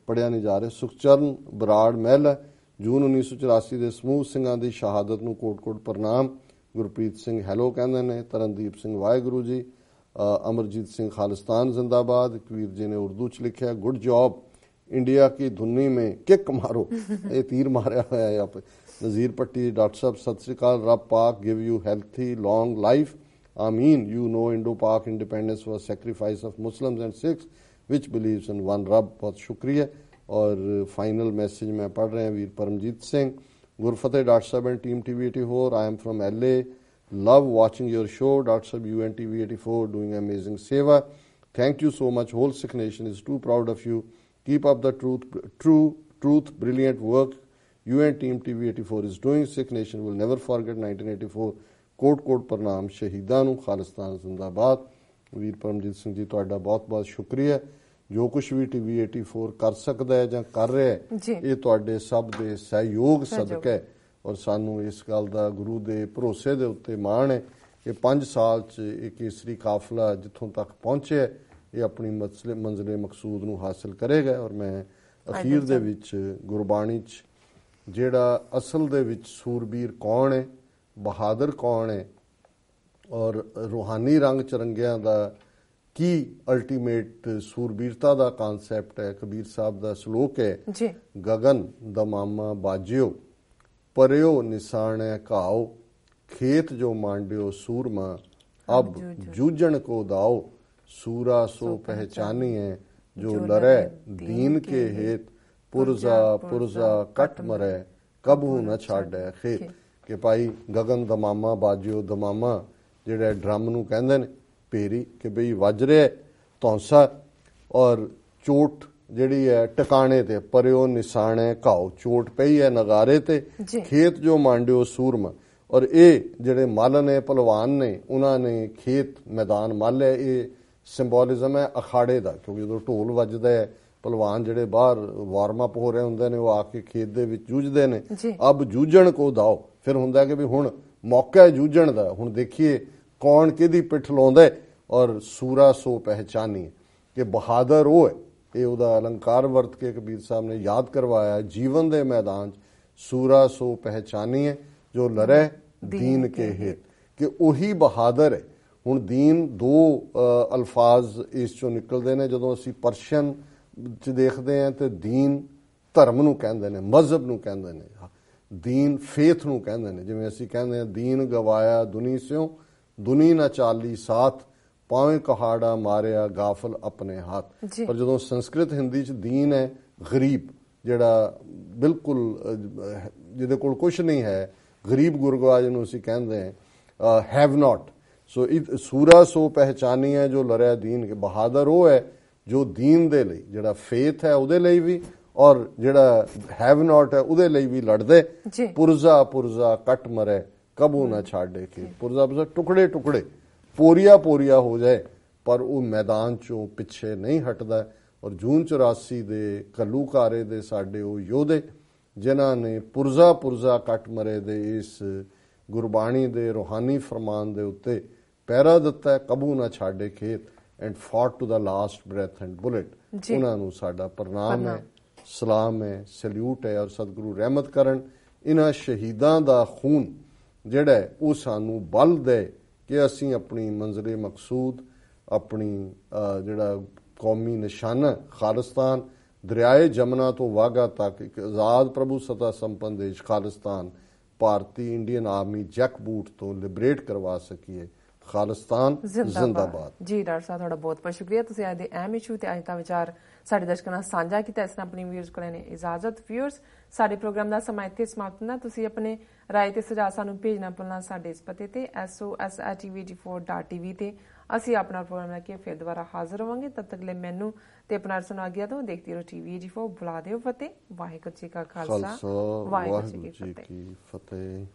ਪੜਿਆ ਨਹੀਂ ਜਾ ਰਿਹਾ। ਸੁਖਚਰਨ ਬਰਾੜ ਮਹਿਲਾ ਜੂਨ 1984 ਦੇ ਸਮੂਹ ਸਿੰਘਾਂ ਦੀ ਸ਼ਹਾਦਤ ਨੂੰ ਕੋਟ-ਕੋਟ ਪ੍ਰਣਾਮ। ਗੁਰਪ੍ਰੀਤ ਸਿੰਘ ਹੈਲੋ ਕਹਿੰਦੇ ਨੇ। ਤਰਨਦੀਪ ਸਿੰਘ ਵਾਹਿਗੁਰੂ ਜੀ। ਅਮਰਜੀਤ ਸਿੰਘ ਖਾਲਿਸਤਾਨ ਜ਼ਿੰਦਾਬਾਦ। ਕਬੀਰ ਜੀ ਨੇ ਉਰਦੂ 'ਚ ਲਿਖਿਆ, ਗੁੱਡ ਜॉब इंडिया की धुन्नी में किक मारो। ये तीर मारा हुआ है यहाँ पे। नज़ीर पट्टी डॉक्टर साहब सत श्री अकाल। रब पाक give you healthy long life आमीन। यू नो इंडो पाक independence was sacrifice of Muslims and Sikhs which believes in one रब। बहुत शुक्रिया। और फाइनल मैसेज मैं पढ़ रहे हैं वीर Paramjit Singh. Gurfateh doctor sahab and team TV 84। I am from LA। Love watching your show doctor sahab. You and TV 84 doing amazing seva. Thank you so much. Whole Sikh nation is too proud of you. Keep up the truth, brilliant work you and team TV 84 is doing. Sikh nation will never forget 1984. ਕੋਟ ਪ੍ਰਣਾਮ ਸ਼ਹੀਦਾਂ ਨੂੰ। ਖਾਲਿਸਤਾਨ ਜ਼ਿੰਦਾਬਾਦ। ਵੀਰ ਪਰਮਜੀਤ ਸਿੰਘ ਜੀ ਤੁਹਾਡਾ ਬਹੁਤ-ਬਹੁਤ ਸ਼ੁਕਰੀਆ। ਜੋ ਕੁਝ ਵੀ TV 84 ਕਰ ਸਕਦਾ ਹੈ ਜਾਂ ਕਰ ਰਿਹਾ ਹੈ ਇਹ ਤੁਹਾਡੇ ਸਭ ਦੇ ਸਹਿਯੋਗ ਸਦਕਾ ਹੈ। ਔਰ ਸਾਨੂੰ ਇਸ ਗੱਲ ਦਾ ਗੁਰੂ ਦੇ ਭਰੋਸੇ ਦੇ ਉੱਤੇ ਮਾਣ ਹੈ ਕਿ 5 ਸਾਲ 'ਚ ਇਹ ਕੇਸਰੀ ਕਾਫਲਾ ਜਿੱਥੋਂ ਤੱਕ ਪਹੁੰਚਿਆ ਇਹ ਆਪਣੀ ਮੰਜ਼ਿਲੇ ਮਕਸੂਦ ਨੂੰ ਹਾਸਿਲ ਕਰੇਗਾ। ਔਰ ਮੈਂ ਅਖੀਰ ਦੇ ਵਿੱਚ ਗੁਰਬਾਣੀ 'ਚ ਜਿਹੜਾ ਅਸਲ ਦੇ ਵਿੱਚ ਸੂਰਬੀਰ ਕੌਣ ਹੈ, ਬਹਾਦਰ ਕੌਣ ਹੈ ਔਰ ਰੂਹਾਨੀ ਰੰਗ ਚਰੰਗਿਆਂ ਦਾ ਕੀ ਅਲਟੀਮੇਟ ਸੂਰਬੀਰਤਾ ਦਾ ਕਾਨਸੈਪਟ ਹੈ। ਕਬੀਰ ਸਾਹਿਬ ਦਾ ਸ਼ਲੋਕ ਹੈ, ਗਗਨ ਦਮਾਮਾ ਬਾਜਿਓ ਪਰਿਓ ਨਿਸ਼ਾਨੈ ਘਾਓ ਖੇਤ ਜੋ ਮਾਂਡਿਓ ਸੂਰਮਾ ਅਬ ਜੂਝਣ ਕੋ ਦਾਓ सूरा सो पहचानी है जो लरे दीन के हेत पुरजा कट मरे कबू न छाड़े खेत। कि भाई गगन दमामा बाजियो, दमामा जिहड़ा ड्रम नूं कहंदे ने पेरी कि बई वज रिहा धौंसा और चोट जिहड़ी है टकाने ते परियो निशाने घाओ चोट पई है नगारे ते खेत जो मांडियो सूरमा। और ये जिहड़े मल ने भलवान ने उन्होंने खेत मैदान मल है ये ਸਿੰਬੋਲਿਜ਼ਮ ਹੈ ਅਖਾੜੇ ਦਾ, ਕਿਉਂਕਿ ਜਦੋਂ ਢੋਲ ਵੱਜਦਾ ਹੈ ਪਹਿਲਵਾਨ ਜਿਹੜੇ ਬਾਹਰ ਵਾਰਮ ਅਪ ਹੋ ਰਹੇ ਹੁੰਦੇ ਨੇ ਉਹ ਆ ਕੇ ਖੇਤ ਦੇ ਵਿੱਚ ਜੂਝਦੇ ਨੇ, ਅਬ ਜੂਝਣ ਕੋ ਦਾਓ। ਫਿਰ ਹੁੰਦਾ ਕਿ ਵੀ ਹੁਣ ਮੌਕਾ ਹੈ ਜੂਝਣ ਦਾ, ਹੁਣ ਦੇਖੀਏ ਕੌਣ ਕਿਹਦੀ ਪਿੱਠ ਲਾਉਂਦਾ। ਔਰ ਸੂਰਾ ਸੋ ਪਹਿਚਾਨੀਏ ਕਿ ਬਹਾਦਰ ਉਹ ਹੈ, ਇਹ ਉਹਦਾ ਅਲੰਕਾਰ ਵਰਤ ਕੇ ਕਬੀਰ ਸਾਹਿਬ ਨੇ ਯਾਦ ਕਰਵਾਇਆ ਜੀਵਨ ਦੇ ਮੈਦਾਨ 'ਚ, ਸੂਰਾ ਸੋ ਪਹਿਚਾਨੀਏ ਜੋ ਲੜੇ ਦੀਨ ਕੇ ਹਿਤ, ਕਿ ਉਹੀ ਬਹਾਦਰ ਹੈ। ਹੁਣ ਦੀਨ ਦੋ ਅਲਫਾਜ਼ ਇਸ ਚੋਂ ਨਿਕਲਦੇ ਨੇ। ਜਦੋਂ ਅਸੀਂ ਪਰਸ਼ੀਅਨ 'ਚ ਦੇਖਦੇ ਹਾਂ ਤੇ ਦੀਨ ਧਰਮ ਨੂੰ ਕਹਿੰਦੇ ਨੇ, ਮਜ਼ਹਬ ਨੂੰ ਕਹਿੰਦੇ ਨੇ, ਦੀਨ ਫੇਥ ਨੂੰ ਕਹਿੰਦੇ ਨੇ। ਜਿਵੇਂ ਅਸੀਂ ਕਹਿੰਦੇ ਹਾਂ ਦੀਨ ਗਵਾਇਆ ਦੁਨੀ ਸਿਓ, ਦੁਨੀ ਨਾ ਚਾਲੀ ਸਾਥ, ਭਾਵੇਂ ਕਹਾੜਾ ਮਾਰਿਆ ਗਾਫਲ ਆਪਣੇ ਹੱਥ। ਪਰ ਜਦੋਂ ਸੰਸਕ੍ਰਿਤ ਹਿੰਦੀ 'ਚ ਦੀਨ ਹੈ ਗਰੀਬ, ਜਿਹੜਾ ਬਿਲਕੁਲ ਜਿਹਦੇ ਕੋਲ ਕੁਛ ਨਹੀਂ ਹੈ, ਗਰੀਬ ਗੁਰਗਵਾ ਜਿਹਨੂੰ ਅਸੀਂ ਕਹਿੰਦੇ ਹਾਂ, ਹੈਵ ਨਾਟ। ਸੋ ਸੂਰਾ ਸੋ ਪਹਿਚਾਨੀ ਹੈ ਜੋ ਲੜਿਆ ਦੀਨ ਕੇ, ਬਹਾਦਰ ਉਹ ਹੈ ਜੋ ਦੀਨ ਦੇ ਲਈ, ਜਿਹੜਾ ਫੇਥ ਹੈ ਉਹਦੇ ਲਈ ਵੀ, ਔਰ ਜਿਹੜਾ ਹੈਵ ਨਾਟ ਹੈ ਉਹਦੇ ਲਈ ਵੀ ਲੜਦੇ। ਪੁਰਜ਼ਾ ਪੁਰਜ਼ਾ ਕੱਟ ਮਰੇ ਕਬੂ ਨਾ ਛਾੜੇ ਕੇ, ਪੁਰਜ਼ਾ ਪੁਰਜ਼ਾ ਟੁਕੜੇ ਟੁਕੜੇ, ਪੋਰੀਆ ਪੋਰੀਆ ਹੋ ਜਾਏ, ਪਰ ਉਹ ਮੈਦਾਨ ਚੋਂ ਪਿੱਛੇ ਨਹੀਂ ਹਟਦਾ। ਔਰ ਜੂਨ 84 ਦੇ ਘੱਲੂਘਾਰੇ ਦੇ ਸਾਡੇ ਉਹ ਯੋਧੇ ਜਿਨ੍ਹਾਂ ਨੇ ਪੁਰਜ਼ਾ ਪੁਰਜ਼ਾ ਕੱਟ ਮਰੇ ਦੇ ਇਸ ਗੁਰਬਾਣੀ ਦੇ ਰੂਹਾਨੀ ਫਰਮਾਨ ਦੇ ਉੱਤੇ ਪਹਿਰਾ ਦਿੱਤਾ, ਕਬੂ ਨਾ ਛਾੜੇ ਖੇਤ, and fought to the last breath and bullet. ਉਹਨਾਂ ਨੂੰ ਸਾਡਾ ਪ੍ਰਣਾਮ ਹੈ, ਸਲਾਮ ਹੈ, ਸੈਲਿਊਟ ਹੈ। ਔਰ ਸਤਿਗੁਰੂ ਰਹਿਮਤ ਕਰਨ ਇਹਨਾਂ ਸ਼ਹੀਦਾਂ ਦਾ ਖੂਨ ਜਿਹੜਾ ਉਹ ਸਾਨੂੰ ਬਲ ਦੇ ਕਿ ਅਸੀਂ ਆਪਣੀ ਮੰਜ਼ਿਲ ਮਕਸੂਦ, ਆਪਣੀ ਜਿਹੜਾ ਕੌਮੀ ਨਿਸ਼ਾਨਾ ਖਾਲਿਸਤਾਨ, ਦਰਿਆਏ ਜਮਨਾ ਤੋਂ ਵਾਘਾ ਤੱਕ ਇੱਕ ਆਜ਼ਾਦ ਪ੍ਰਭੂ ਸੱਤਾ ਸੰਪੰਨ ਦੇਸ਼ ਖਾਲਿਸਤਾਨ, ਭਾਰਤੀ ਇੰਡੀਅਨ ਆਰਮੀ ਜੈਕ ਬੂਟ ਤੋਂ ਲਿਬਰੇਟ ਕਰਵਾ ਸਕੀਏ। ਖਾਲਿਸਤਾਨ ਜ਼ਿੰਦਾਬਾਦ। ਜੀ ਡਾਕਟਰ ਸਾਹਿਬ ਤੁਹਾਡਾ ਬਹੁਤ ਬਹੁਤ ਸ਼ੁਕਰੀਆ, ਤੁਸੀਂ ਅੱਜ ਦੇ ਅਹਿਮ ਇਸ਼ੂ ਤੇ ਅੱਜ ਦਾ ਵਿਚਾਰ ਸਾਡੇ ਦਰਸ਼ਕਾਂ ਨਾਲ ਸਾਂਝਾ ਕੀਤਾ। ਇਸ ਨਾਲ ਆਪਣੀ ਵਿਊਅਰਸ ਕੋਲ ਨੇ ਇਜਾਜ਼ਤ। ਵਿਊਅਰਸ, ਸਾਡੇ ਪ੍ਰੋਗਰਾਮ ਦਾ ਸਮਾਂ ਇੱਥੇ ਸਮਾਪਤ ਹੁੰਦਾ। ਤੁਸੀਂ ਆਪਣੇ ਰਾਏ ਤੇ ਸੁਝਾਅ ਸਾਨੂੰ ਭੇਜਣਾ ਭੁੱਲਣਾ ਸਾਡੇ ਇਸ ਪਤੇ ਤੇ SOS@tvg4.tv ਤੇ। ਅਸੀਂ ਆਪਣਾ ਪ੍ਰੋਗਰਾਮ ਲੈ ਕੇ ਫਿਰ ਦੁਬਾਰਾ ਹਾਜ਼ਰ ਹੋਵਾਂਗੇ। ਤਦ ਤੱਕ ਲਈ ਮੈਨੂੰ ਤੇ ਆਪਣਾ ਸੁਣਾ ਆਗਿਆ ਤੋਂ ਦੇਖਦੇ ਰਹੋ TVG4। ਬੁਲਾ ਦਿਓ ਫਤਿਹ। ਵਾਹਿਗੁਰੂ ਜੀ ਕਾ ਖਾਲਸਾ, ਵਾਹਿਗੁਰੂ ਜੀ ਕੀ ਫਤਿਹ।